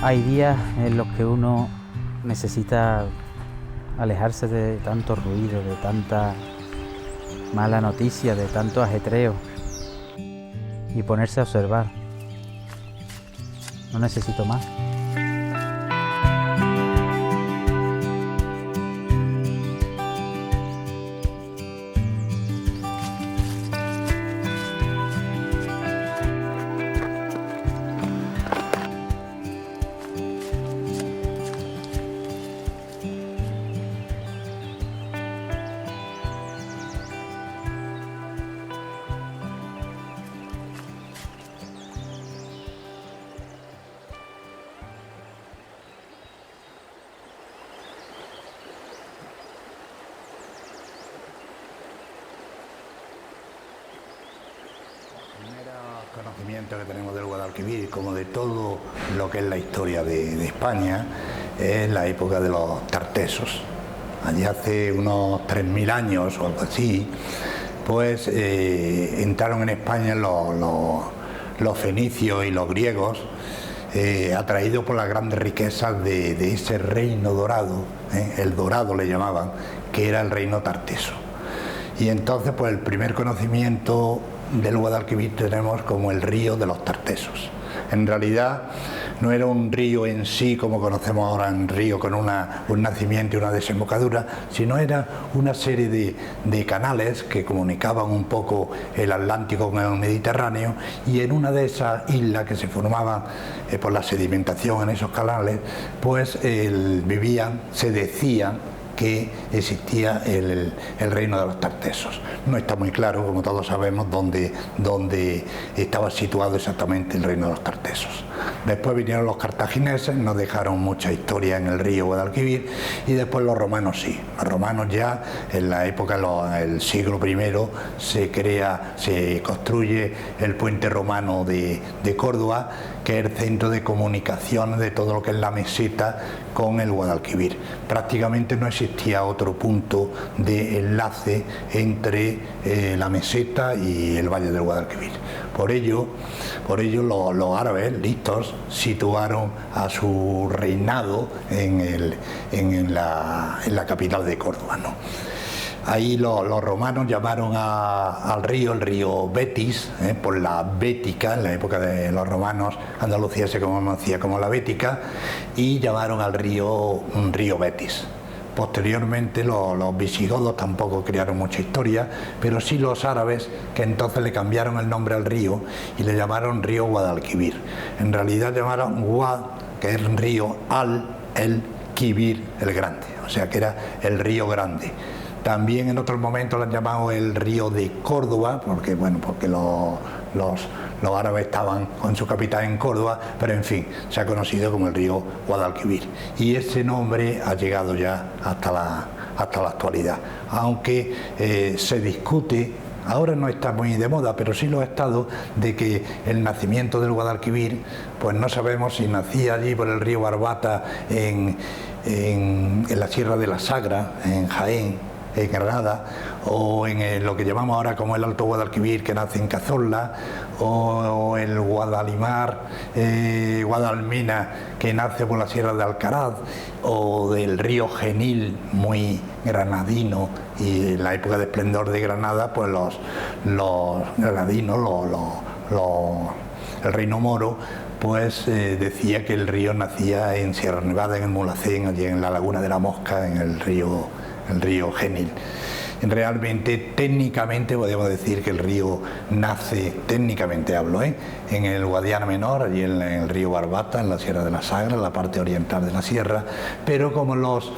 Hay días en los que uno necesita alejarse de tanto ruido, de tanta mala noticia, de tanto ajetreo y ponerse a observar. No necesito más. Conocimiento que tenemos del Guadalquivir, como de todo lo que es la historia de España, es la época de los tartesos. Allí hace unos 3000 años o algo así, pues entraron en España los fenicios y los griegos, atraídos por las grandes riquezas de ese reino dorado, el dorado le llamaban, que era el reino tarteso. Y entonces pues el primer conocimiento del Guadalquivir tenemos como el río de los tartesos. En realidad no era un río en sí como conocemos ahora, un río con un nacimiento y una desembocadura, sino era una serie de canales que comunicaban un poco el Atlántico con el Mediterráneo, y en una de esas islas que se formaban por la sedimentación en esos canales, pues se decía que existía el reino de los tartesos. No está muy claro, como todos sabemos, dónde estaba situado exactamente el reino de los tartesos. Después vinieron los cartagineses, nos dejaron mucha historia en el río Guadalquivir, y después los romanos sí. Los romanos ya en la época del siglo I se construye el puente romano de Córdoba, que es el centro de comunicaciones de todo lo que es la meseta con el Guadalquivir. Prácticamente no existía otro punto de enlace entre la meseta y el valle del Guadalquivir. Por ello los árabes listos situaron a su reinado en la capital de Córdoba, ¿no? Ahí los romanos llamaron al río el río Betis, por la Bética. En la época de los romanos Andalucía se conocía como la Bética, y llamaron al río Betis. Posteriormente los visigodos tampoco crearon mucha historia, pero sí los árabes, que entonces le cambiaron el nombre al río y le llamaron río Guadalquivir. En realidad llamaron Guad, que es río, el Quivir, el grande, o sea que era el río grande. También en otros momentos lo han llamado el río de Córdoba, porque los árabes estaban con su capital en Córdoba, pero en fin, se ha conocido como el río Guadalquivir. Y ese nombre ha llegado ya hasta la actualidad. Aunque se discute, ahora no está muy de moda, pero sí lo ha estado, de que el nacimiento del Guadalquivir, pues no sabemos si nacía allí por el río Barbata en la Sierra de la Sagra, en Jaén, en Granada, o en lo que llamamos ahora como el Alto Guadalquivir, que nace en Cazorla, o el Guadalimar, Guadalmina, que nace por la Sierra de Alcaraz, o del río Genil, muy granadino, y en la época de esplendor de Granada, pues los granadinos, el reino moro, pues decía que el río nacía en Sierra Nevada, en el Mulhacén, allí en la Laguna de la Mosca, en el río Genil. Realmente, técnicamente, podemos decir que el río nace, técnicamente hablo, en el Guadiana Menor, allí en el río Barbata, en la Sierra de la Sagra, en la parte oriental de la sierra, pero como los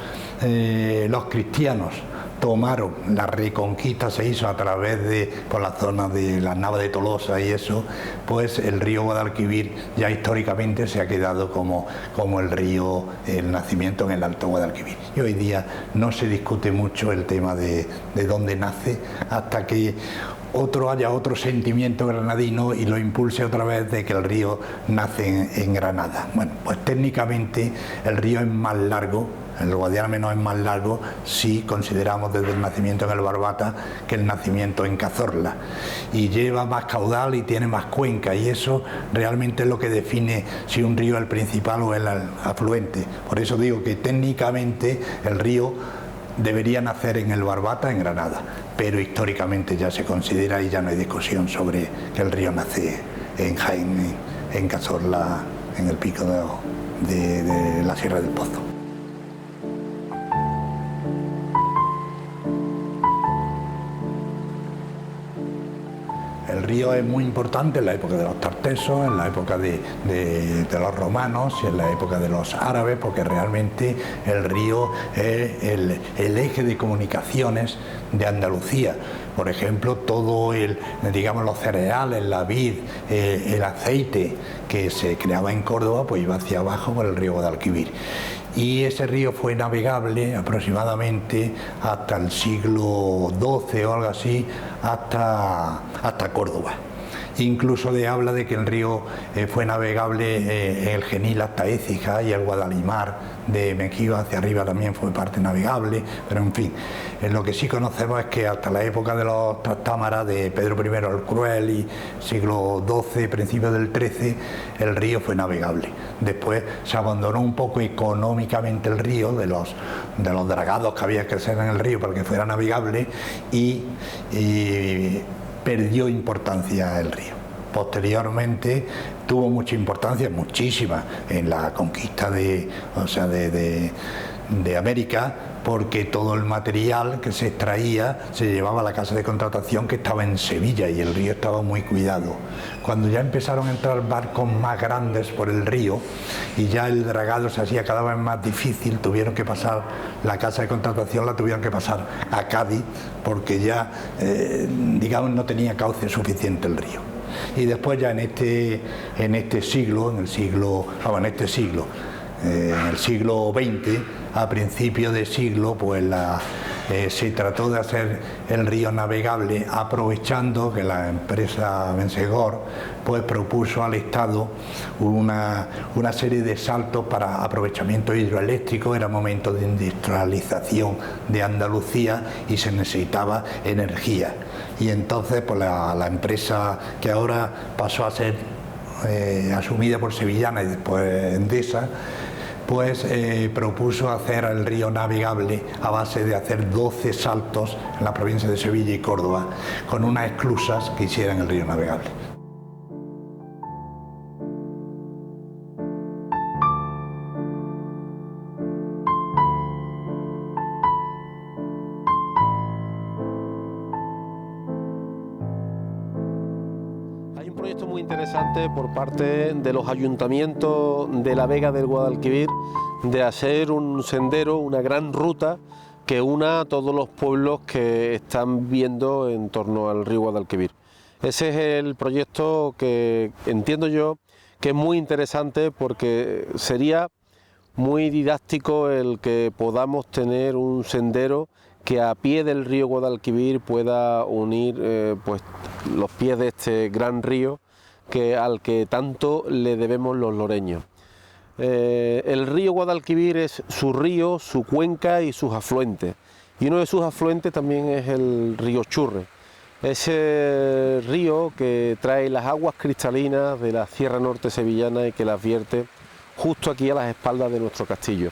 cristianos tomaron, la reconquista se hizo a través por la zona de las Navas de Tolosa y eso, pues el río Guadalquivir ya históricamente se ha quedado como el nacimiento en el Alto Guadalquivir. Y hoy día no se discute mucho el tema de dónde nace, hasta que haya otro sentimiento granadino y lo impulse otra vez de que el río nace en Granada. Bueno, pues técnicamente el río es más largo, el Guadiana Menor es más largo si consideramos desde el nacimiento en el Barbata que el nacimiento en Cazorla, y lleva más caudal y tiene más cuenca, y eso realmente es lo que define si un río es el principal o el afluente. Por eso digo que técnicamente el río debería nacer en el Barbata, en Granada, pero históricamente ya se considera y ya no hay discusión sobre que el río nace en Jaén, en Cazorla, en el pico de la Sierra del Pozo. El río es muy importante en la época de los tartesos, en la época de los romanos y en la época de los árabes, porque realmente el río es el eje de comunicaciones de Andalucía. Por ejemplo, todo los cereales, la vid, el aceite que se creaba en Córdoba, pues iba hacia abajo por el río Guadalquivir. Y ese río fue navegable aproximadamente hasta el siglo XII o algo así, hasta Córdoba. Incluso habla de que el río fue navegable el Genil hasta Écija, y el Guadalimar de Mequío hacia arriba también fue parte navegable, pero en fin, lo que sí conocemos es que hasta la época de los Trastámaras de Pedro I el Cruel y siglo XII, principios del XIII, el río fue navegable. Después se abandonó un poco económicamente el río, de los dragados que había que hacer en el río para que fuera navegable, y perdió importancia el río. Posteriormente tuvo mucha importancia, muchísima, en la conquista de América, porque todo el material que se extraía se llevaba a la casa de contratación que estaba en Sevilla, y el río estaba muy cuidado. Cuando ya empezaron a entrar barcos más grandes por el río y ya el dragado se hacía cada vez más difícil, tuvieron que pasar, la casa de contratación la tuvieron que pasar a Cádiz, porque ya no tenía cauce suficiente el río. Y después ya en el siglo XX, a principios de siglo, pues se trató de hacer el río navegable, aprovechando que la empresa Bensegor pues propuso al Estado una serie de saltos para aprovechamiento hidroeléctrico. Era momento de industrialización de Andalucía y se necesitaba energía, y entonces pues la empresa, que ahora pasó a ser asumida por Sevillana y después Endesa, pues propuso hacer el río navegable a base de hacer 12 saltos en la provincia de Sevilla y Córdoba, con unas esclusas que hicieran el río navegable. Hay un proyecto muy interesante por parte de los ayuntamientos de la Vega del Guadalquivir de hacer un sendero, una gran ruta que una a todos los pueblos que están viendo en torno al río Guadalquivir. Ese es el proyecto que entiendo yo que es muy interesante, porque sería muy didáctico el que podamos tener un sendero que a pie del río Guadalquivir pueda unir pues los pies de este gran río al que tanto le debemos los loreños. El río Guadalquivir es su río, su cuenca y sus afluentes, y uno de sus afluentes también es el río Churre, ese río que trae las aguas cristalinas de la Sierra Norte sevillana y que las vierte justo aquí a las espaldas de nuestro castillo.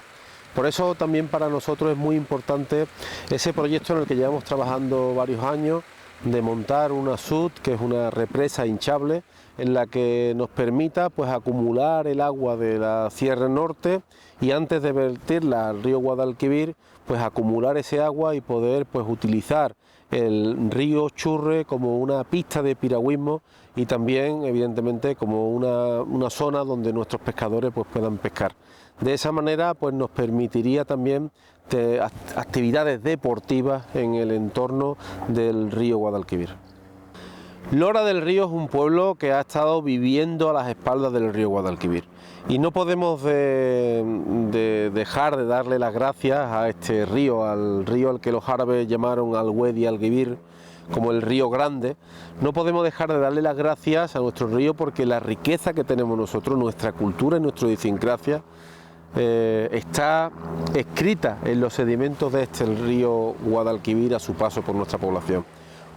Por eso también para nosotros es muy importante ese proyecto en el que llevamos trabajando varios años, de montar una SUD, que es una represa hinchable, en la que nos permita pues acumular el agua de la Sierra Norte, y antes de vertirla al río Guadalquivir, pues acumular ese agua y poder pues utilizar el río Churre como una pista de piragüismo, y también evidentemente como una zona donde nuestros pescadores pues puedan pescar. De esa manera pues nos permitiría también actividades deportivas en el entorno del río Guadalquivir. Lora del Río es un pueblo que ha estado viviendo a las espaldas del río Guadalquivir, y no podemos dejar de darle las gracias a este río, al río al que los árabes llamaron Al-Wedi Al-Guibir, como el Río Grande, no podemos dejar de darle las gracias a nuestro río, porque la riqueza que tenemos nosotros, nuestra cultura y nuestra idiosincrasia, está escrita en los sedimentos de este río Guadalquivir a su paso por nuestra población.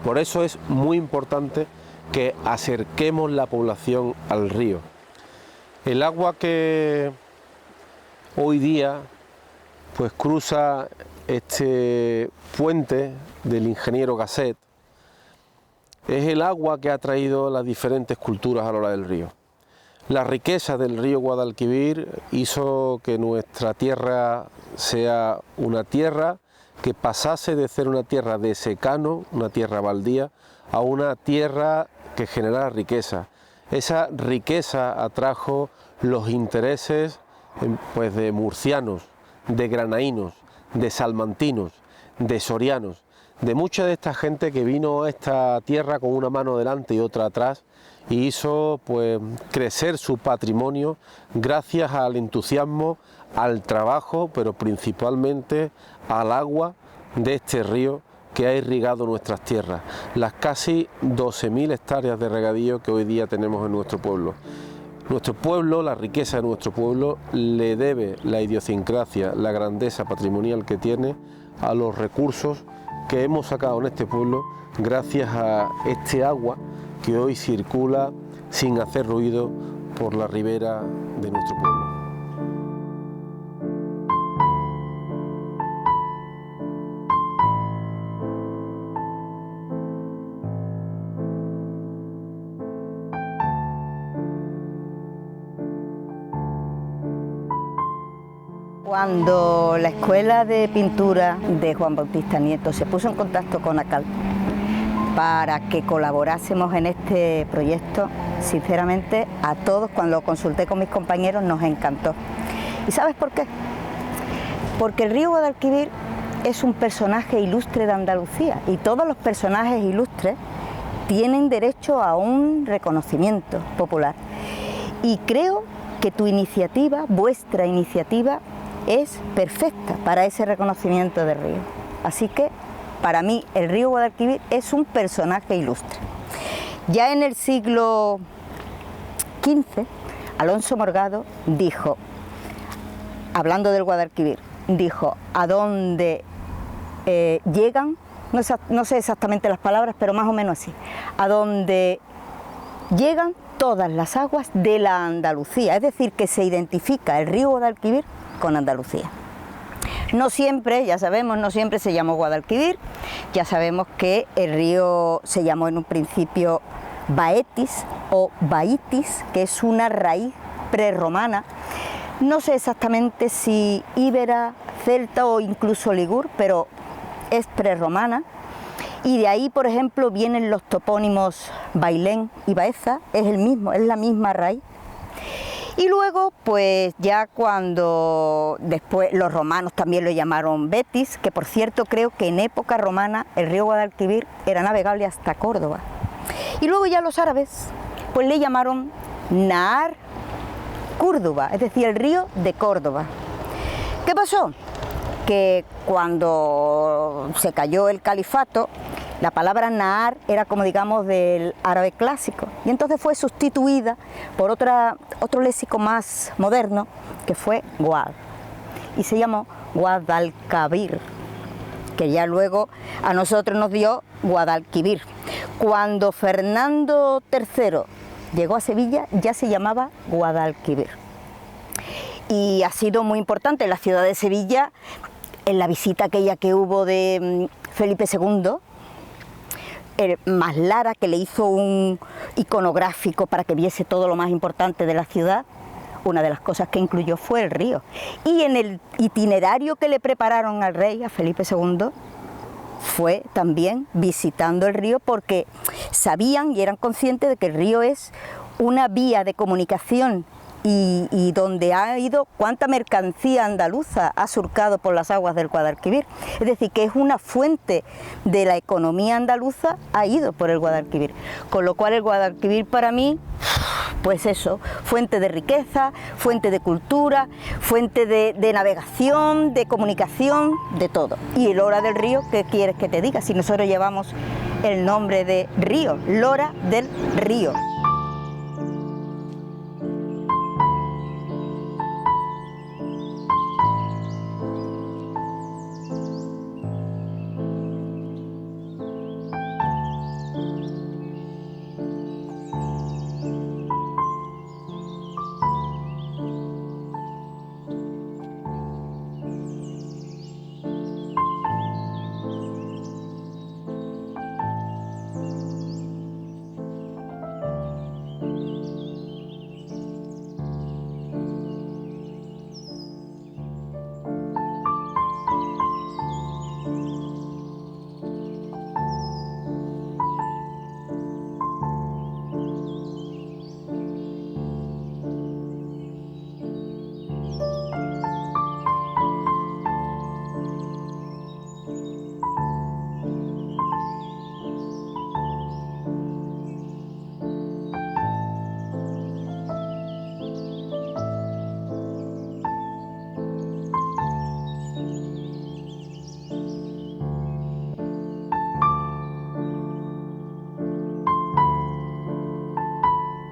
Por eso es muy importante que acerquemos la población al río. El agua que hoy día pues cruza este puente del ingeniero Gasset es el agua que ha traído las diferentes culturas a la hora del río. La riqueza del río Guadalquivir hizo que nuestra tierra sea una tierra que pasase de ser una tierra de secano, una tierra baldía, a una tierra que generara riqueza. Esa riqueza atrajo los intereses pues, de murcianos, de granaínos, de salmantinos, de sorianos, de mucha de esta gente que vino a esta tierra con una mano delante y otra atrás y hizo pues crecer su patrimonio gracias al entusiasmo, al trabajo, pero principalmente al agua de este río que ha irrigado nuestras tierras, las casi 12.000 hectáreas de regadío que hoy día tenemos en nuestro pueblo. Nuestro pueblo, la riqueza de nuestro pueblo, le debe la idiosincrasia, la grandeza patrimonial que tiene a los recursos que hemos sacado en este pueblo gracias a este agua que hoy circula sin hacer ruido por la ribera de nuestro pueblo. Cuando la Escuela de Pintura de Juan Bautista Nieto se puso en contacto con ACAL para que colaborásemos en este proyecto, sinceramente a todos, cuando lo consulté con mis compañeros, nos encantó. ¿Y sabes por qué? Porque el río Guadalquivir es un personaje ilustre de Andalucía y todos los personajes ilustres tienen derecho a un reconocimiento popular. Y creo que tu iniciativa, vuestra iniciativa, es perfecta para ese reconocimiento del río. Así que, para mí, el río Guadalquivir es un personaje ilustre. Ya en el siglo XV, Alonso Morgado dijo, hablando del Guadalquivir, dijo, a donde llegan, no sé exactamente las palabras, pero más o menos así, a donde llegan todas las aguas de la Andalucía, es decir, que se identifica el río Guadalquivir con Andalucía. No siempre, ya sabemos, no siempre se llamó Guadalquivir, ya sabemos que el río se llamó en un principio Baetis o Baitis, que es una raíz prerromana, no sé exactamente si íbera, celta o incluso ligur, pero es prerromana, y de ahí, por ejemplo, vienen los topónimos Bailén y Baeza, es la misma raíz. Y luego, pues ya cuando después los romanos también lo llamaron Betis, que por cierto creo que en época romana el río Guadalquivir era navegable hasta Córdoba. Y luego ya los árabes, pues le llamaron Nahar Córdoba, es decir, el río de Córdoba. ¿Qué pasó? Que cuando se cayó el califato, la palabra Nahar era como digamos del árabe clásico y entonces fue sustituida por otro léxico más moderno que fue Guad y se llamó Guadalquivir, que ya luego a nosotros nos dio Guadalquivir. Cuando Fernando III llegó a Sevilla ya se llamaba Guadalquivir y ha sido muy importante en la ciudad de Sevilla en la visita aquella que hubo de Felipe II, Maslara, que le hizo un iconográfico para que viese todo lo más importante de la ciudad. Una de las cosas que incluyó fue el río. Y en el itinerario que le prepararon al rey, a Felipe II, fue también visitando el río porque sabían y eran conscientes de que el río es una vía de comunicación y donde ha ido cuánta mercancía andaluza ha surcado por las aguas del Guadalquivir. Es decir, que es una fuente de la economía andaluza, ha ido por el Guadalquivir. Con lo cual el Guadalquivir para mí, pues eso, fuente de riqueza, fuente de cultura, fuente de navegación, de comunicación, de todo. Y el Hora del Río, ¿qué quieres que te diga? Si nosotros llevamos el nombre de río, Lora del Río.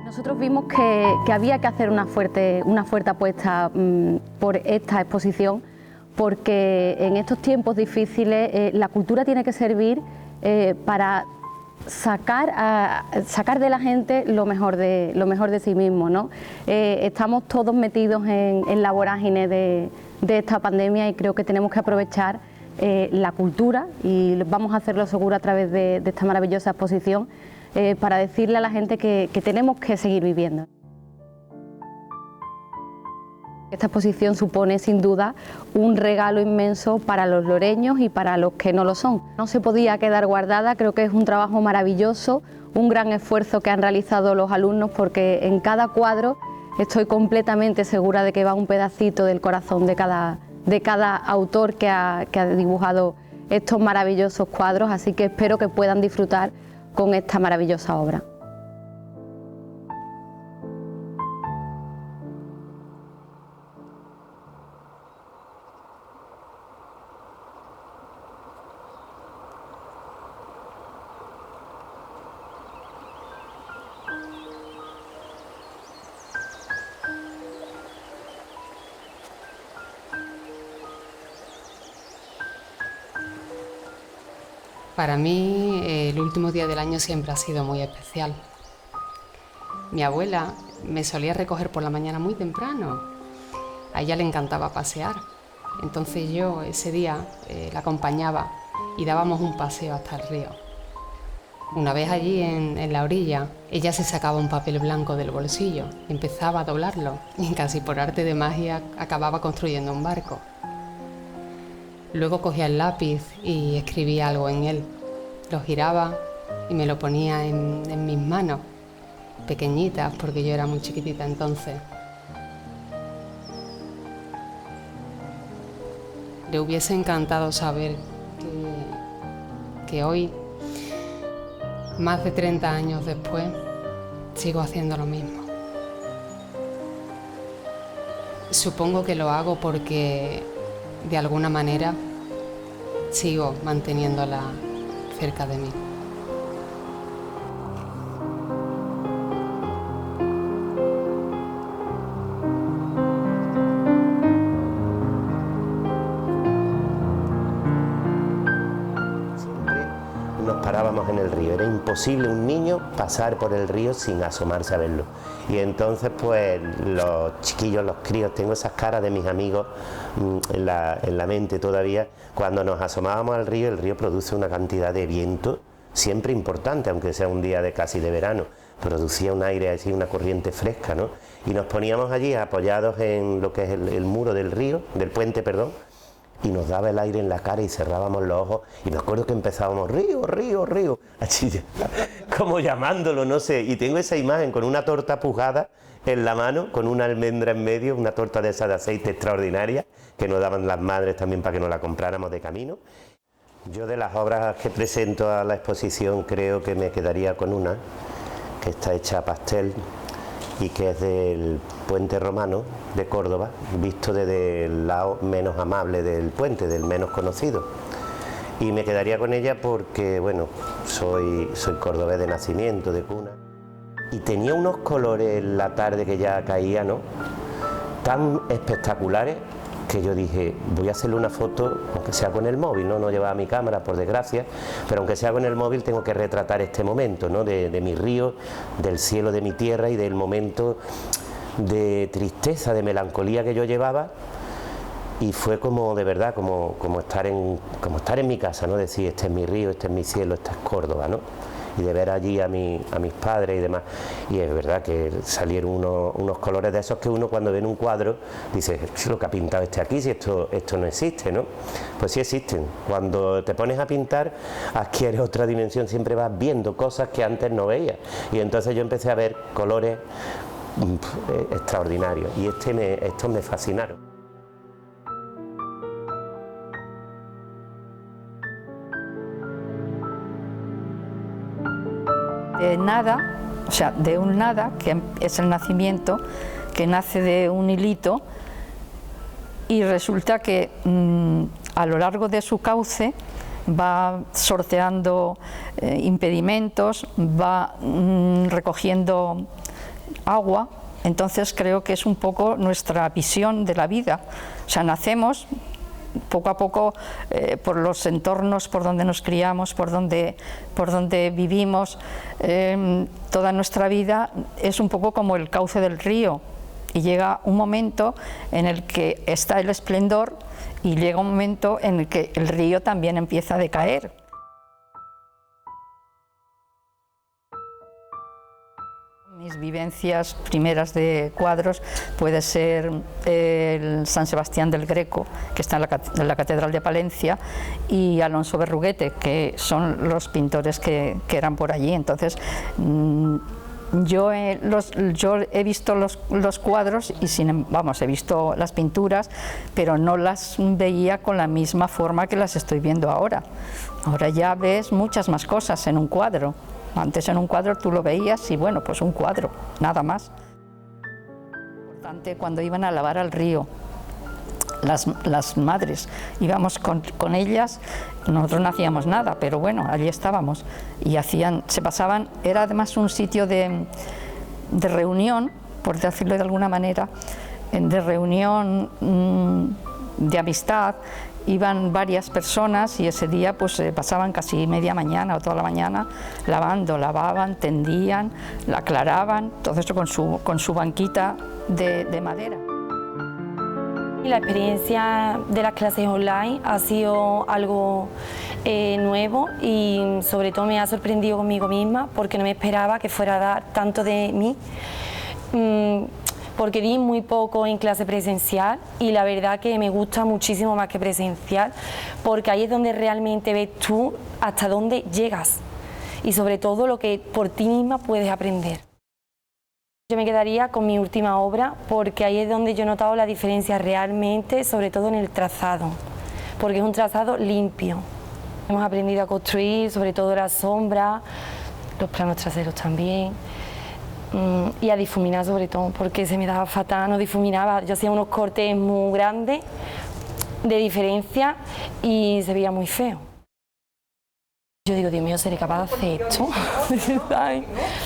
Nosotros vimos que había que hacer una fuerte apuesta por esta exposición, porque en estos tiempos difíciles la cultura tiene que servir para sacar de la gente lo mejor de sí mismo, ¿no? Estamos todos metidos en la vorágine de esta pandemia y creo que tenemos que aprovechar la cultura, y vamos a hacerlo seguro a través de esta maravillosa exposición, para decirle a la gente que tenemos que seguir viviendo. Esta exposición supone sin duda un regalo inmenso para los loreños y para los que no lo son. No se podía quedar guardada, creo que es un trabajo maravilloso, un gran esfuerzo que han realizado los alumnos, porque en cada cuadro estoy completamente segura de que va un pedacito del corazón de cada autor que ha dibujado estos maravillosos cuadros, así que espero que puedan disfrutar con esta maravillosa obra. Para mí, el último día del año siempre ha sido muy especial. Mi abuela me solía recoger por la mañana muy temprano. A ella le encantaba pasear. Entonces yo ese día la acompañaba y dábamos un paseo hasta el río. Una vez allí en la orilla, ella se sacaba un papel blanco del bolsillo, empezaba a doblarlo y casi por arte de magia acababa construyendo un barco. Luego cogía el lápiz y escribía algo en él. Lo giraba y me lo ponía en mis manos, pequeñitas, porque yo era muy chiquitita entonces. Le hubiese encantado saber que hoy, más de 30 años después, sigo haciendo lo mismo. Supongo que lo hago porque de alguna manera sigo manteniéndola cerca de mí. Siempre nos parábamos en el río, era imposible un niño pasar por el río sin asomarse a verlo. Y entonces pues los chiquillos, los críos, tengo esas caras de mis amigos en la mente todavía. Cuando nos asomábamos al río, el río produce una cantidad de viento siempre importante, aunque sea un día casi de verano. Producía un aire así, una corriente fresca, ¿no? Y nos poníamos allí apoyados en lo que es el muro del río, del puente, perdón, y nos daba el aire en la cara y cerrábamos los ojos y me acuerdo que empezábamos río, río, río, así, como llamándolo, no sé, y tengo esa imagen con una torta pujada en la mano, con una almendra en medio, una torta de esa de aceite extraordinaria que nos daban las madres también para que nos la compráramos de camino. Yo de las obras que presento a la exposición creo que me quedaría con una que está hecha a pastel y que es del puente romano de Córdoba, visto desde el lado menos amable del puente, del menos conocido. Y me quedaría con ella porque, bueno, soy cordobés de nacimiento, de cuna. Y tenía unos colores en la tarde que ya caía, ¿no?, tan espectaculares, que yo dije, voy a hacerle una foto, aunque sea con el móvil, ¿no? No llevaba mi cámara, por desgracia, pero aunque sea con el móvil tengo que retratar este momento, ¿no?, de mi río, del cielo de mi tierra y del momento de tristeza, de melancolía que yo llevaba. Y fue como, de verdad, como estar en mi casa, ¿no?, decir, este es mi río, este es mi cielo, esta es Córdoba, ¿no?, y de ver allí a mis padres y demás. Y es verdad que salieron unos colores de esos que uno cuando ve en un cuadro dice, lo que ha pintado este aquí, si esto no existe, ¿no? Pues sí existen. Cuando te pones a pintar adquieres otra dimensión, siempre vas viendo cosas que antes no veías. Y entonces yo empecé a ver colores extraordinarios y estos me fascinaron. De nada, o sea, de un nada, que es el nacimiento, que nace de un hilito, y resulta que a lo largo de su cauce va sorteando impedimentos, va recogiendo agua. Entonces creo que es un poco nuestra visión de la vida. O sea, nacemos poco a poco por los entornos por donde nos criamos, por donde vivimos, toda nuestra vida es un poco como el cauce del río, y llega un momento en el que está el esplendor y llega un momento en el que el río también empieza a decaer. Mis vivencias primeras de cuadros puede ser el San Sebastián del Greco, que está en la Catedral de Palencia, y Alonso Berruguete, que son los pintores que eran por allí. Entonces, yo he visto los cuadros y he visto las pinturas, pero no las veía con la misma forma que las estoy viendo ahora. Ahora ya ves muchas más cosas en un cuadro. Antes en un cuadro tú lo veías y bueno, pues un cuadro, nada más. Importante cuando iban a lavar al río, las madres, íbamos con ellas, nosotros no hacíamos nada, pero bueno, allí estábamos y se pasaban, era además un sitio de reunión, por decirlo de alguna manera, de reunión, de amistad. Iban varias personas y ese día pues pasaban casi media mañana o toda la mañana lavando, lavaban, tendían, la aclaraban, todo eso con su banquita de madera. La experiencia de las clases online ha sido algo nuevo y sobre todo me ha sorprendido conmigo misma porque no me esperaba que fuera a dar tanto de mí. Porque di muy poco en clase presencial y la verdad que me gusta muchísimo más que presencial, porque ahí es donde realmente ves tú hasta dónde llegas y sobre todo lo que por ti misma puedes aprender. Yo me quedaría con mi última obra porque ahí es donde yo he notado la diferencia realmente, sobre todo en el trazado, porque es un trazado limpio. Hemos aprendido a construir, sobre todo la sombra, los planos traseros también. Y a difuminar sobre todo, porque se me daba fatal, no difuminaba, yo hacía unos cortes muy grandes de diferencia y se veía muy feo. Yo digo, Dios mío, ¿seré capaz de hacer esto?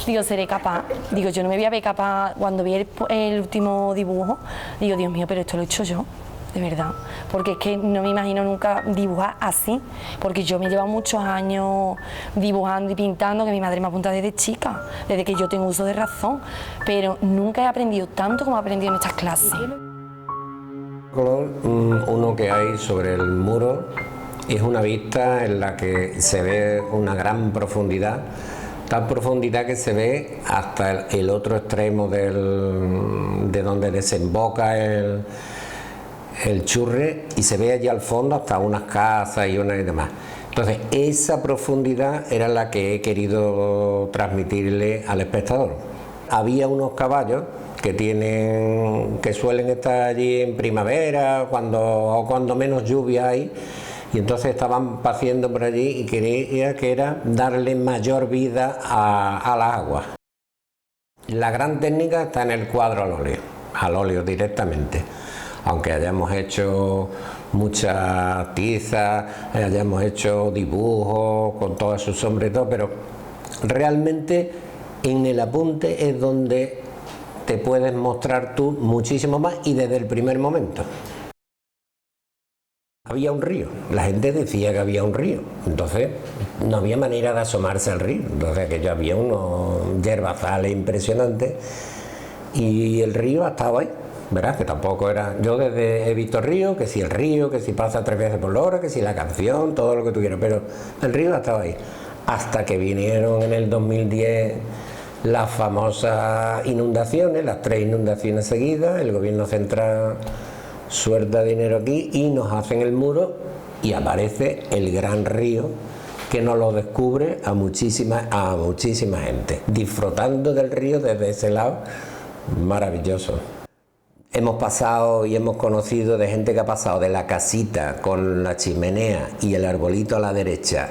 Digo, ¿seré capaz? Digo, yo no me voy a ver capaz, cuando vi el último dibujo, digo, Dios mío, pero esto lo he hecho yo. De verdad, porque es que no me imagino nunca dibujar así, porque yo me he llevado muchos años dibujando y pintando, que mi madre me apunta desde chica, desde que yo tengo uso de razón, pero nunca he aprendido tanto como he aprendido en estas clases. Color, uno que hay sobre el muro, es una vista en la que se ve una gran profundidad, tal profundidad que se ve hasta el otro extremo de donde desemboca el Churre y se ve allí al fondo hasta unas casas y demás. Entonces esa profundidad era la que he querido transmitirle al espectador. Había unos caballos que suelen estar allí en primavera o cuando menos lluvia hay, y entonces estaban paseando por allí y quería que era darle mayor vida a la agua. La gran técnica está en el cuadro al óleo directamente. aunque hayamos hecho muchas tizas, hayamos hecho dibujos con todas sus sombras y todo, pero realmente en el apunte es donde te puedes mostrar tú muchísimo más y desde el primer momento. Había un río, la gente decía que había un río, entonces no había manera de asomarse al río, entonces aquello había unos yerbazales impresionantes y el río ha estado ahí, verás que tampoco era, yo desde he visto río, que si el río, que si pasa 3 veces por la hora, que si la canción, todo lo que tuviera, pero el río ha estado ahí, hasta que vinieron en el 2010 las famosas inundaciones, las 3 inundaciones seguidas, el gobierno central suelta dinero aquí y nos hacen el muro y aparece el gran río que nos lo descubre a muchísima gente, disfrutando del río desde ese lado, maravilloso. Hemos pasado y hemos conocido de gente que ha pasado de la casita con la chimenea y el arbolito a la derecha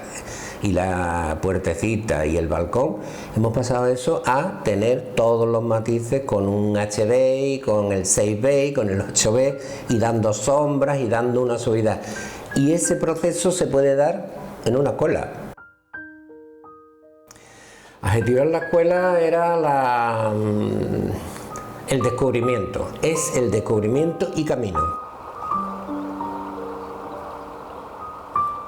y la puertecita y el balcón, hemos pasado eso a tener todos los matices con un HB y con el 6B y con el 8B y dando sombras y dando una suavidad. Y ese proceso se puede dar en una escuela. Adjetivar la escuela era el descubrimiento, es el descubrimiento y camino.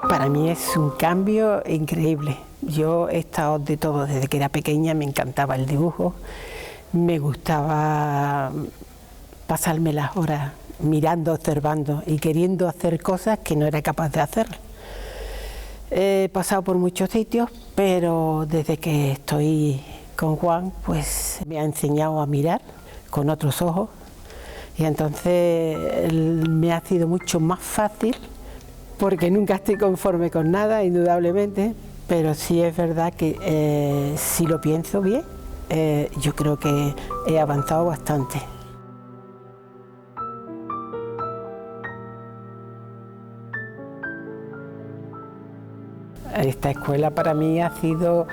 Para mí es un cambio increíble. Yo he estado de todo, desde que era pequeña me encantaba el dibujo, me gustaba pasarme las horas mirando, observando y queriendo hacer cosas que no era capaz de hacer. He pasado por muchos sitios, pero desde que estoy con Juan, pues me ha enseñado a mirar con otros ojos y entonces me ha sido mucho más fácil, porque nunca estoy conforme con nada, indudablemente, pero sí es verdad que si lo pienso bien, yo creo que he avanzado bastante. Esta escuela para mí ha sido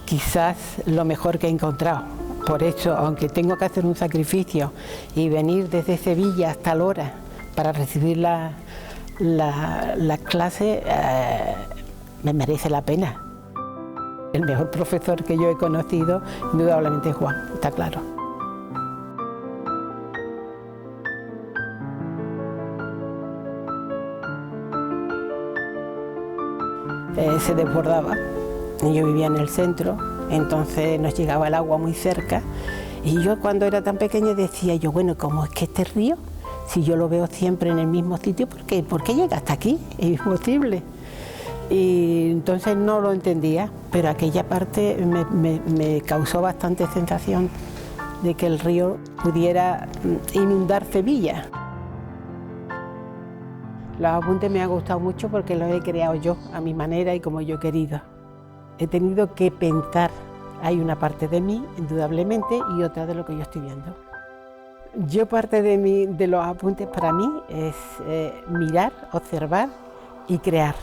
quizás lo mejor que he encontrado. Por eso, aunque tengo que hacer un sacrificio y venir desde Sevilla hasta Lora para recibir la clase, me merece la pena. El mejor profesor que yo he conocido, indudablemente es Juan, está claro. Se desbordaba, yo vivía en el centro, entonces nos llegaba el agua muy cerca y yo cuando era tan pequeña decía yo, bueno, ¿cómo es que este río? Si yo lo veo siempre en el mismo sitio, ¿por qué llega hasta aquí? Es imposible. Y entonces no lo entendía, pero aquella parte me causó bastante sensación de que el río pudiera inundar Sevilla. Los apuntes me han gustado mucho porque los he creado yo a mi manera y como yo he querido. He tenido que pensar, hay una parte de mí, indudablemente, y otra de lo que yo estoy viendo. Yo parte de los apuntes para mí es mirar, observar y crear.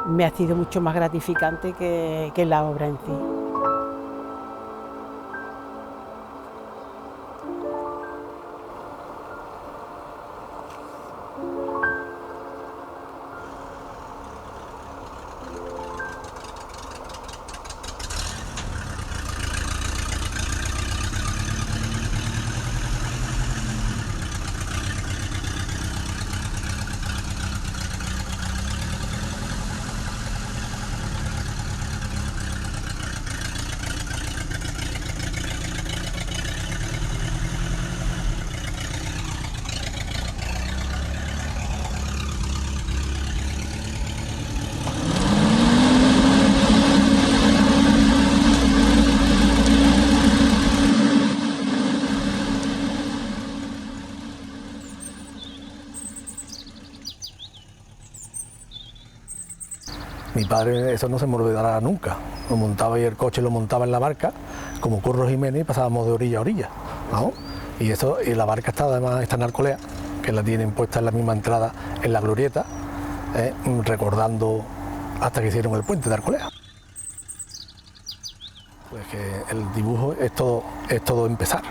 Me ha sido mucho más gratificante que la obra en sí. Mi padre, eso no se me olvidará nunca. Lo montaba y el coche lo montaba en la barca, como Curro Jiménez, y pasábamos de orilla a orilla, ¿no? Y la barca está en Alcolea, que la tienen puesta en la misma entrada en la glorieta, recordando hasta que hicieron el puente de Alcolea. Pues que el dibujo es todo empezar,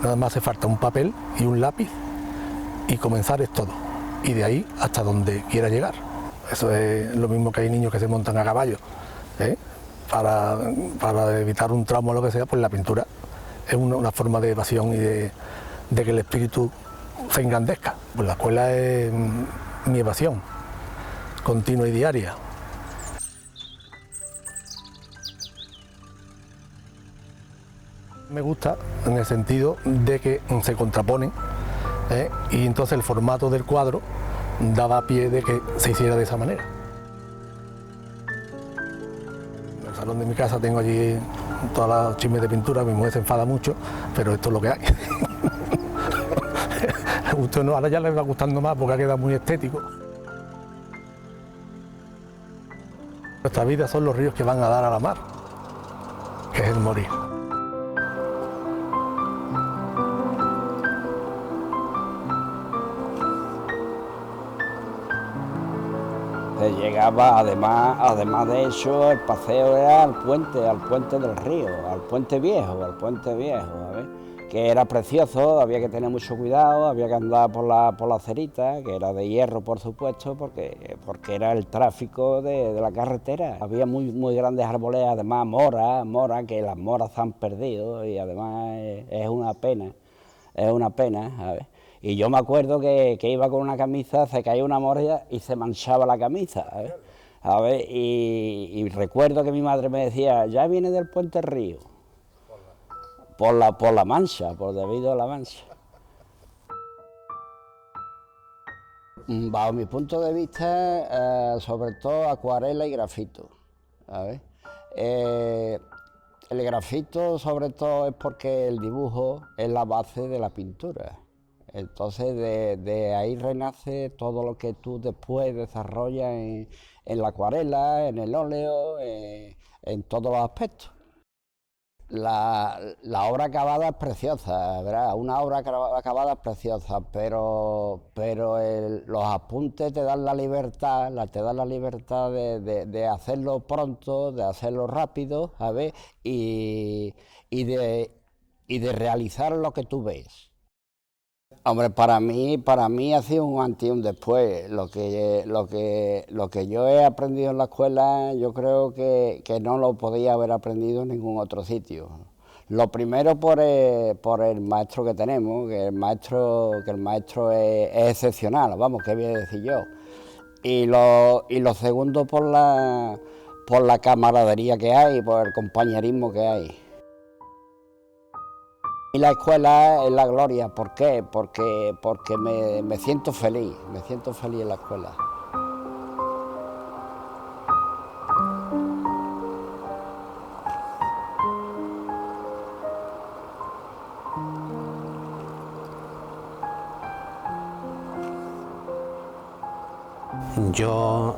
nada más hace falta un papel y un lápiz y comenzar es todo, y de ahí hasta donde quiera llegar. Eso es lo mismo que hay niños que se montan a caballo, ¿eh? Para evitar un trauma o lo que sea, pues la pintura es una forma de evasión y de que el espíritu se engrandezca. Pues la escuela es mi evasión continua y diaria. Me gusta en el sentido de que se contraponen, y entonces el formato del cuadro daba pie de que se hiciera de esa manera. En el salón de mi casa tengo allí todas las chismes de pintura, mi mujer se enfada mucho, pero esto es lo que hay. Usted no, ahora ya le va gustando más porque ha quedado muy estético. Nuestra vida son los ríos que van a dar a la mar, que es el morir. Llegaba, además de eso, el paseo era al puente del río, al puente viejo, ¿sabes? Que era precioso, había que tener mucho cuidado, había que andar por la acerita, que era de hierro, por supuesto, porque era el tráfico de la carretera. Había muy grandes árboles, además moras, que las moras se han perdido y además es una pena, ¿sabes? Y yo me acuerdo que iba con una camisa, se caía una mora y se manchaba la camisa, ¿sabes? Y recuerdo que mi madre me decía, ya viene del puente río, por la mancha, debido a la mancha. Bajo mi punto de vista, sobre todo acuarela y grafito, ¿sabes? El grafito sobre todo es porque el dibujo es la base de la pintura. Entonces de ahí renace todo lo que tú después desarrollas en la acuarela, en el óleo, en todos los aspectos. La obra acabada es preciosa, ¿verdad? Una obra acabada es preciosa, pero los apuntes te dan la libertad, de hacerlo pronto, de hacerlo rápido, ¿sabes? Y de realizar lo que tú ves. Hombre, para mí ha sido un antes y un después. Lo que yo he aprendido en la escuela, yo creo que no lo podía haber aprendido en ningún otro sitio. Lo primero por el maestro que tenemos, que el maestro es excepcional, vamos, qué voy a decir yo. Y lo segundo por la camaradería que hay, por el compañerismo que hay. Y la escuela es la gloria, ¿por qué? Porque me siento feliz en la escuela. Yo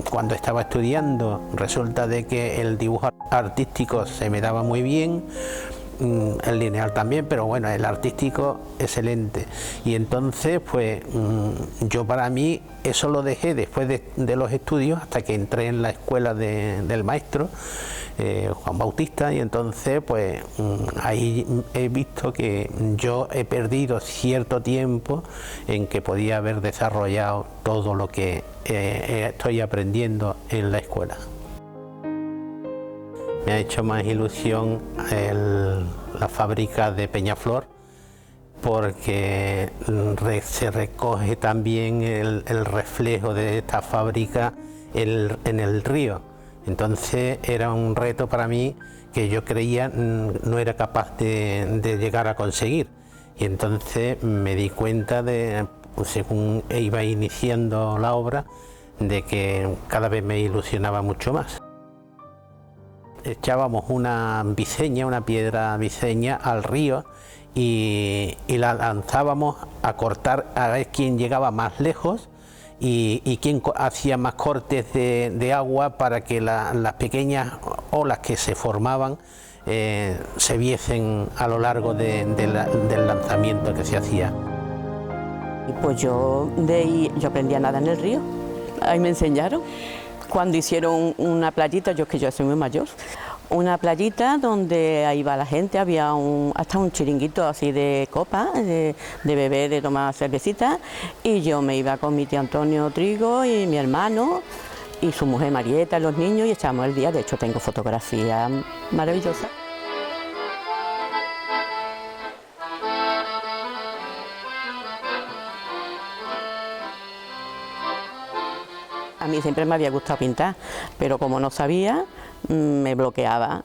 cuando estaba estudiando resulta de que el dibujo artístico se me daba muy bien, el lineal también, pero bueno, el artístico excelente. Y entonces pues yo para mí eso lo dejé después de los estudios hasta que entré en la escuela del maestro Juan Bautista, y entonces pues ahí he visto que yo he perdido cierto tiempo en que podía haber desarrollado todo lo que estoy aprendiendo en la escuela. Me ha hecho más ilusión la fábrica de Peñaflor, porque se recoge también el reflejo de esta fábrica en el río. Entonces era un reto para mí que yo creía no era capaz de llegar a conseguir. Y entonces me di cuenta según iba iniciando la obra, de que cada vez me ilusionaba mucho más. Echábamos una piedra biseña al río y la lanzábamos a cortar a ver quién llegaba más lejos y quién hacía más cortes de agua para que las pequeñas olas que se formaban se viesen a lo largo del lanzamiento que se hacía. Pues yo aprendí a nadar en el río, ahí me enseñaron. Cuando hicieron una playita, yo soy muy mayor, una playita donde ahí va la gente, había hasta un chiringuito así de copa, de beber, de tomar cervecita, y yo me iba con mi tío Antonio Trigo y mi hermano y su mujer Marieta, los niños, y echamos el día. De hecho tengo fotografías maravillosas. A mí siempre me había gustado pintar, pero como no sabía, me bloqueaba.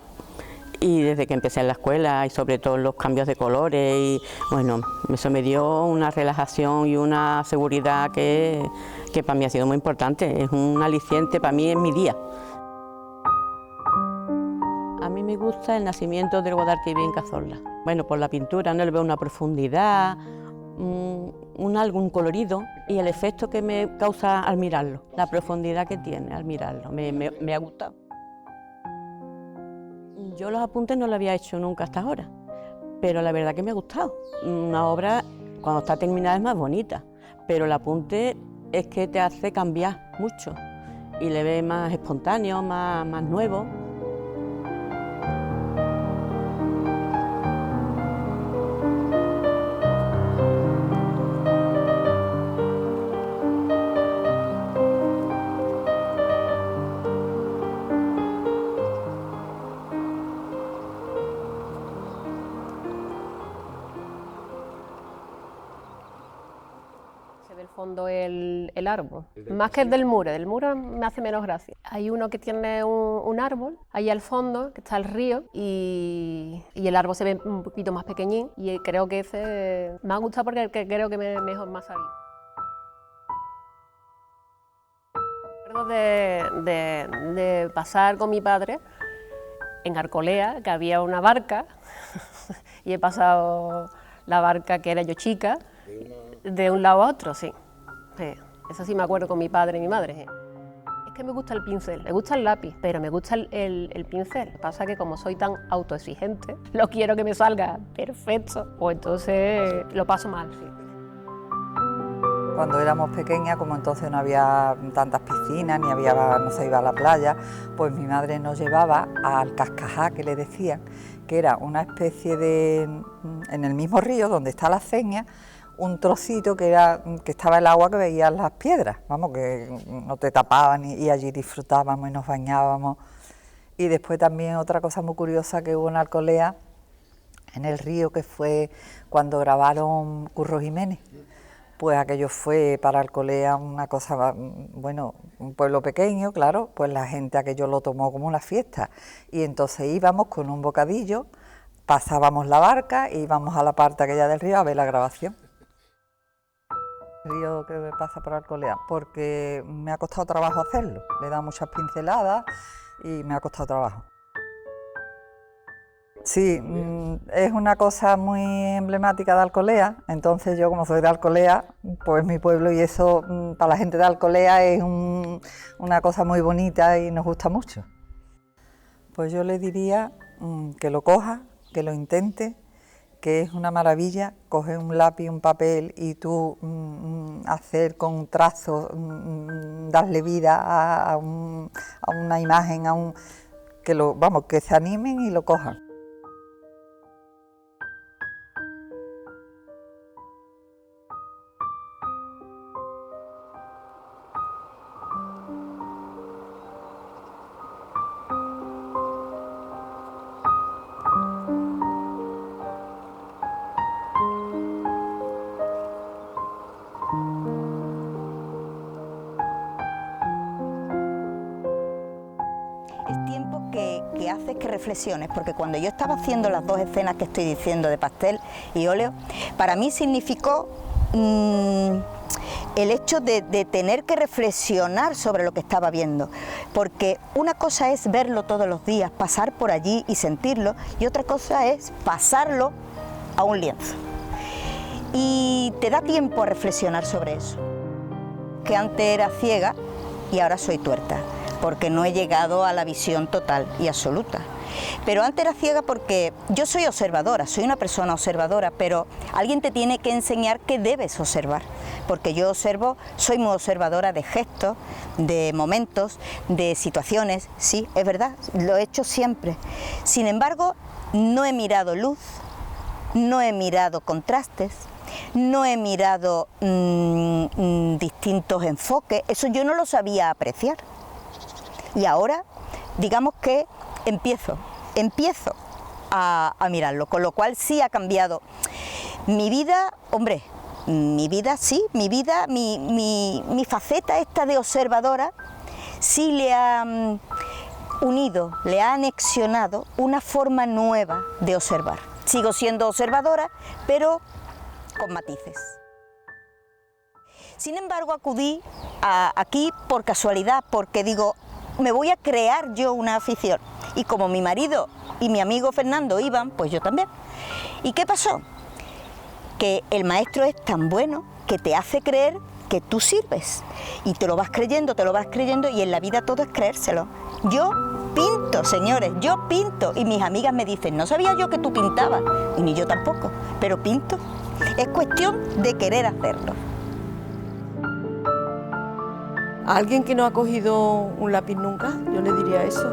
Y desde que empecé en la escuela, y sobre todo los cambios de colores, y bueno, eso me dio una relajación y una seguridad que para mí ha sido muy importante. Es un aliciente para mí en mi día. A mí me gusta el nacimiento del Guadalquivir en Cazorla. Bueno, por la pintura no le veo una profundidad, algún colorido y el efecto que me causa al mirarlo, la profundidad que tiene al mirarlo, me ha gustado. Yo los apuntes no lo había hecho nunca hasta ahora, pero la verdad que me ha gustado. Una obra, cuando está terminada, es más bonita, pero el apunte es que te hace cambiar mucho y le ves más espontáneo, más nuevo. Del fondo el árbol, más que el del muro me hace menos gracia. Hay uno que tiene un árbol, ahí al fondo, que está el río, y el árbol se ve un poquito más pequeñín, y creo que ese me ha gustado porque creo que mejor me ha salido. Recuerdo de pasar con mi padre en Arcolea, que había una barca, y he pasado la barca, que era yo chica, de un lado a otro, sí. Eso sí me acuerdo con mi padre y mi madre. Es que me gusta el pincel, me gusta el lápiz, pero me gusta el pincel. Pasa que como soy tan autoexigente, lo quiero que me salga perfecto, pues entonces lo paso mal, sí. Cuando éramos pequeñas, como entonces no había tantas piscinas, no se iba a la playa, pues mi madre nos llevaba al cascajá, que le decían, que era una especie de, en el mismo río donde está la Ceña, un trocito que estaba el agua, que veías las piedras, vamos, que no te tapaban, y allí disfrutábamos y nos bañábamos. Y después también otra cosa muy curiosa que hubo en Alcolea, en el río, que fue cuando grabaron Curro Jiménez. Pues aquello fue para Alcolea una cosa, bueno, un pueblo pequeño, claro, pues la gente aquello lo tomó como una fiesta. Y entonces íbamos con un bocadillo, pasábamos la barca e íbamos a la parte aquella del río a ver la grabación. El río que pasa por Alcolea, porque me ha costado trabajo hacerlo, le he dado muchas pinceladas y me ha costado trabajo. Sí, es una cosa muy emblemática de Alcolea, entonces yo, como soy de Alcolea, pues mi pueblo, y eso para la gente de Alcolea es una cosa muy bonita y nos gusta mucho. Pues yo le diría que lo coja, que lo intente, que es una maravilla coger un lápiz, un papel y tú hacer con trazos, darle vida a una imagen, que se animen y lo cojan. Que haces que reflexiones, porque cuando yo estaba haciendo las dos escenas que estoy diciendo de pastel y óleo, para mí significó el hecho de tener que reflexionar sobre lo que estaba viendo, porque una cosa es verlo todos los días, pasar por allí y sentirlo, y otra cosa es pasarlo a un lienzo. Y te da tiempo a reflexionar sobre eso, que antes era ciega y ahora soy tuerta. porque no he llegado a la visión total y absoluta. Pero antes era ciega porque yo soy observadora, soy una persona observadora, pero alguien te tiene que enseñar que debes observar, porque yo observo, soy muy observadora de gestos, de momentos, de situaciones, sí, es verdad, lo he hecho siempre. Sin embargo, no he mirado luz, no he mirado contrastes, no he mirado distintos enfoques, eso yo no lo sabía apreciar. Y ahora, digamos que empiezo a mirarlo, con lo cual sí ha cambiado mi vida, hombre, mi vida sí, mi faceta esta de observadora sí le ha unido, le ha anexionado una forma nueva de observar. Sigo siendo observadora, pero con matices. Sin embargo, acudí aquí por casualidad, porque digo, me voy a crear yo una afición. Y como mi marido y mi amigo Fernando iban, pues yo también. ¿Y qué pasó? Que el maestro es tan bueno que te hace creer que tú sirves. Y te lo vas creyendo, y en la vida todo es creérselo. Yo pinto, señores, yo pinto. Y mis amigas me dicen, no sabía yo que tú pintabas. Y ni yo tampoco, pero pinto. Es cuestión de querer hacerlo. A alguien que no ha cogido un lápiz nunca, yo le diría eso,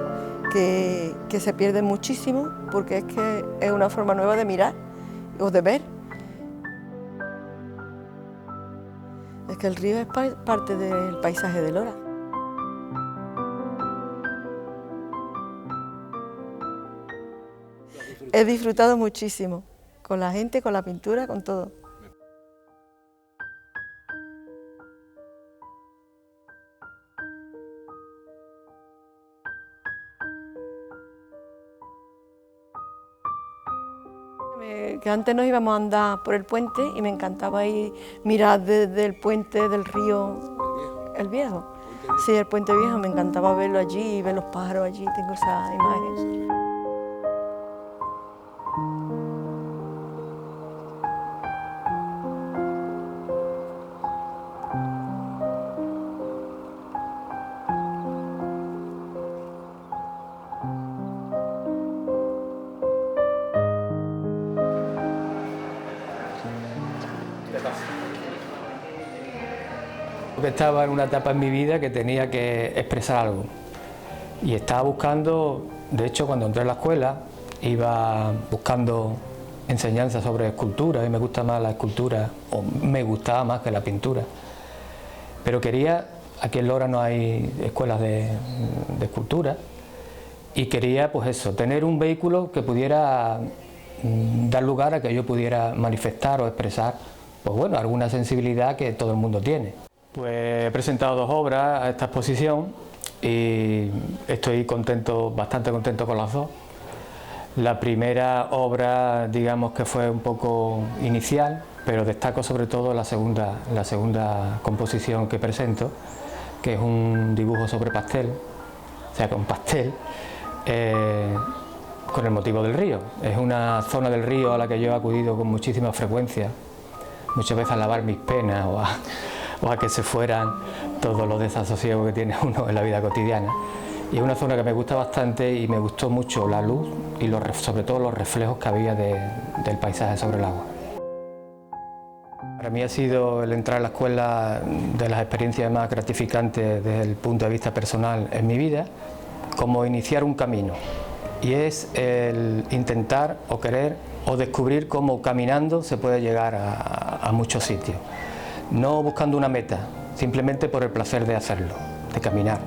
que se pierde muchísimo, porque es que es una forma nueva de mirar o de ver. Es que el río es parte del paisaje de Lora. He disfrutado muchísimo, con la gente, con la pintura, con todo. Que antes nos íbamos a andar por el puente y me encantaba ir mirar desde el puente del río El Viejo. Sí, el puente viejo, me encantaba verlo allí y ver los pájaros allí, tengo esa imagen. Estaba en una etapa en mi vida que tenía que expresar algo y estaba buscando, de hecho cuando entré a la escuela iba buscando enseñanza sobre escultura y me gusta más la escultura, o me gustaba más que la pintura, pero quería, aquí en Lora no hay escuelas de escultura y quería pues eso, tener un vehículo que pudiera dar lugar a que yo pudiera manifestar o expresar pues bueno, alguna sensibilidad que todo el mundo tiene. Pues he presentado 2 obras a esta exposición y estoy contento, bastante contento con las 2. La primera obra, digamos que fue un poco inicial, pero destaco sobre todo la segunda composición que presento, que es un dibujo sobre pastel, o sea, con pastel, con el motivo del río. Es una zona del río a la que yo he acudido con muchísima frecuencia, muchas veces a lavar mis penas o a que se fueran todos los desasosiegos que tiene uno en la vida cotidiana. Y es una zona que me gusta bastante y me gustó mucho la luz y sobre todo los reflejos que había del paisaje sobre el agua. Para mí ha sido el entrar a la escuela de las experiencias más gratificantes desde el punto de vista personal en mi vida, como iniciar un camino. Y es el intentar o querer o descubrir cómo caminando se puede llegar a muchos sitios. No buscando una meta, simplemente por el placer de hacerlo, de caminar.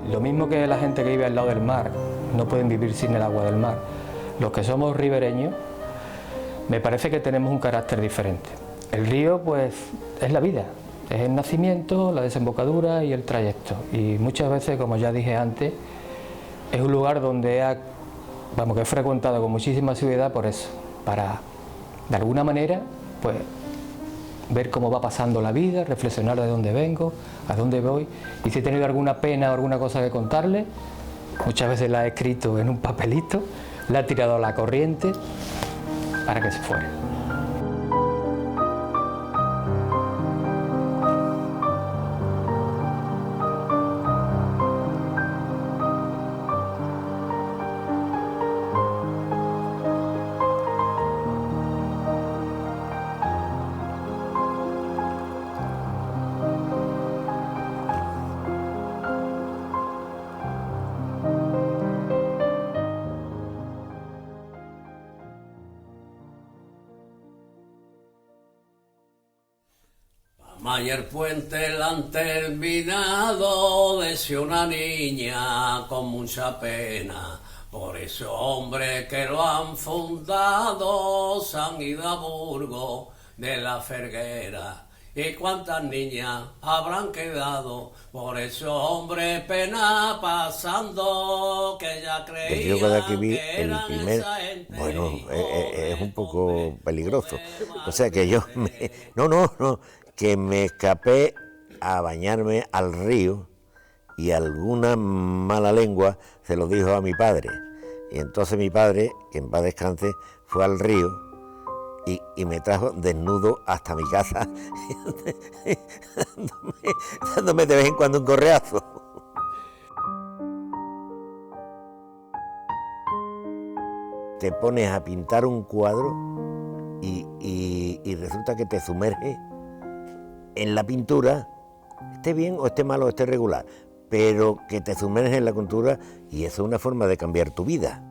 Lo mismo que la gente que vive al lado del mar, no pueden vivir sin el agua del mar. Los que somos ribereños, me parece que tenemos un carácter diferente. El río, pues, es la vida, es el nacimiento, la desembocadura y el trayecto. Y muchas veces, como ya dije antes, es un lugar donde que he frecuentado con muchísima asiduidad por eso, para, de alguna manera, pues ver cómo va pasando la vida, reflexionar de dónde vengo, a dónde voy, y si he tenido alguna pena o alguna cosa que contarle, muchas veces la he escrito en un papelito, la he tirado a la corriente para que se fuera. Mayer Puente la han terminado, decía una niña con mucha pena. Por eso, hombre, que lo han fundado, se han ido a Burgos de la Ferguera. ¿Y cuántas niñas habrán quedado? Por eso, hombre, pena pasando, que ya El río Guadalquivir, que el eran primer, esa gente. bueno, es un poco peligroso. O sea que yo, que me escapé a bañarme al río y alguna mala lengua se lo dijo a mi padre. Y entonces mi padre, que en paz descanse, fue al río y me trajo desnudo hasta mi casa, dándome de vez en cuando un correazo. Te pones a pintar un cuadro y resulta que te sumerges en la pintura, esté bien o esté mal o esté regular, pero que te sumerges en la pintura y eso es una forma de cambiar tu vida.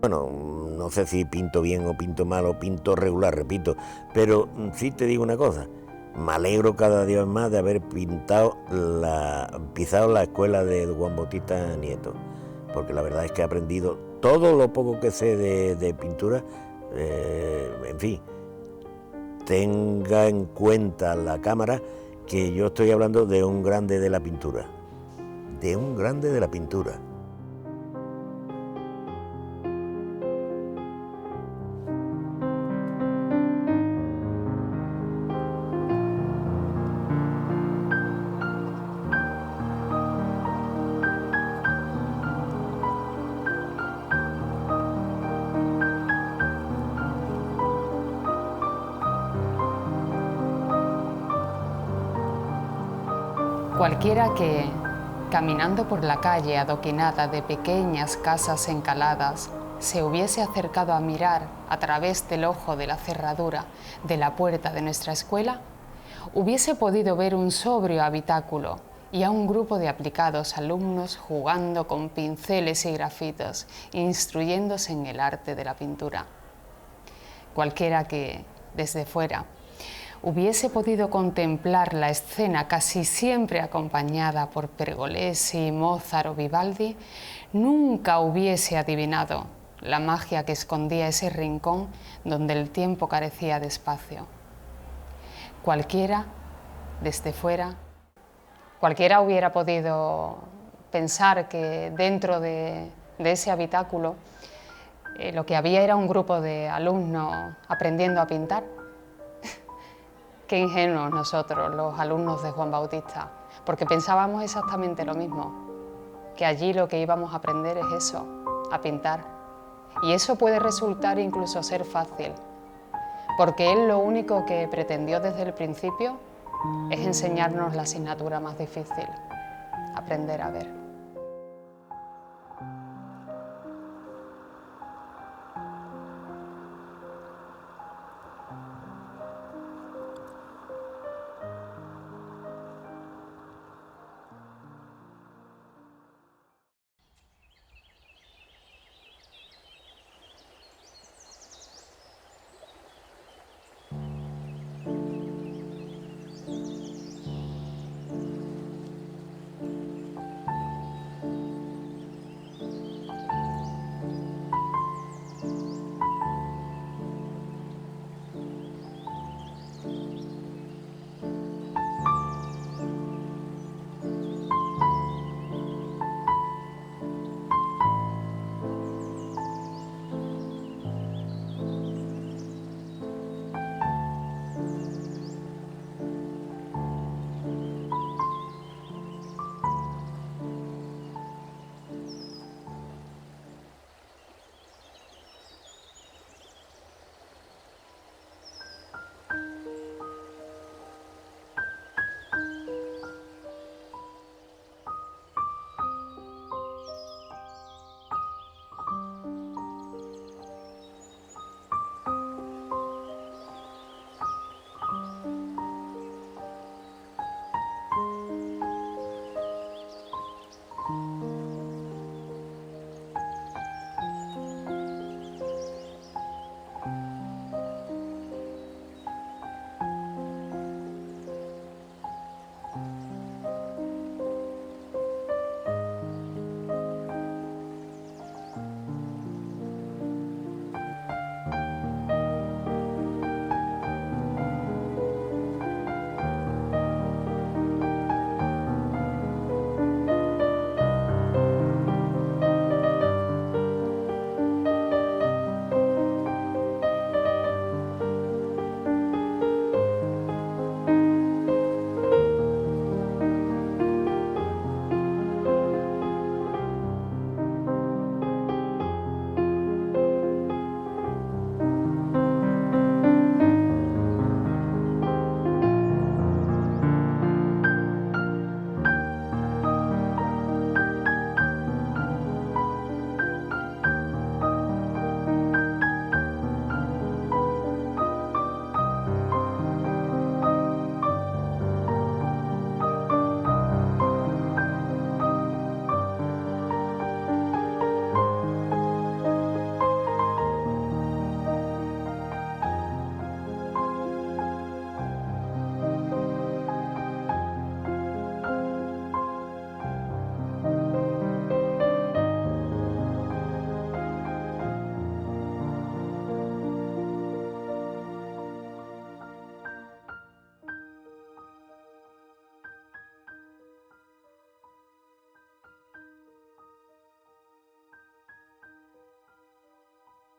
Bueno, no sé si pinto bien o pinto mal o pinto regular, repito, pero sí te digo una cosa, me alegro cada día más de haber pisado la escuela de Juan Bautista Nieto, porque la verdad es que he aprendido todo lo poco que sé de pintura, en fin, tenga en cuenta la cámara que yo estoy hablando de un grande de la pintura, de un grande de la pintura. Cualquiera que, caminando por la calle adoquinada de pequeñas casas encaladas, se hubiese acercado a mirar a través del ojo de la cerradura de la puerta de nuestra escuela, hubiese podido ver un sobrio habitáculo y a un grupo de aplicados alumnos jugando con pinceles y grafitos, instruyéndose en el arte de la pintura. Cualquiera que, desde fuera, hubiese podido contemplar la escena casi siempre acompañada por Pergolesi, Mozart o Vivaldi, nunca hubiese adivinado la magia que escondía ese rincón donde el tiempo carecía de espacio. Cualquiera, desde fuera, cualquiera hubiera podido pensar que dentro de ese habitáculo lo que había era un grupo de alumnos aprendiendo a pintar. Qué ingenuos nosotros, los alumnos de Juan Bautista, porque pensábamos exactamente lo mismo, que allí lo que íbamos a aprender es eso, a pintar. Y eso puede resultar incluso ser fácil, porque él lo único que pretendió desde el principio es enseñarnos la asignatura más difícil, aprender a ver.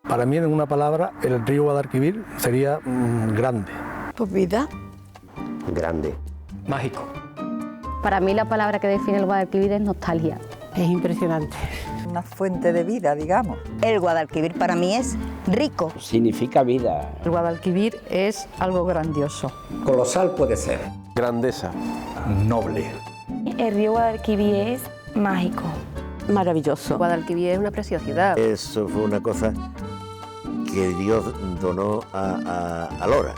Para mí, en una palabra, el río Guadalquivir sería grande. Pues vida. Grande. Mágico. Para mí la palabra que define el Guadalquivir es nostalgia. Es impresionante. Una fuente de vida, digamos. El Guadalquivir para mí es rico. Significa vida. El Guadalquivir es algo grandioso. Colosal puede ser. Grandeza. Noble. El río Guadalquivir es mágico. Maravilloso. Guadalquivir es una preciosidad. Eso fue una cosa que Dios donó a Lora.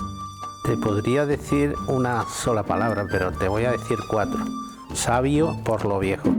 Te podría decir una sola palabra, pero te voy a decir 4. Sabio por lo viejo.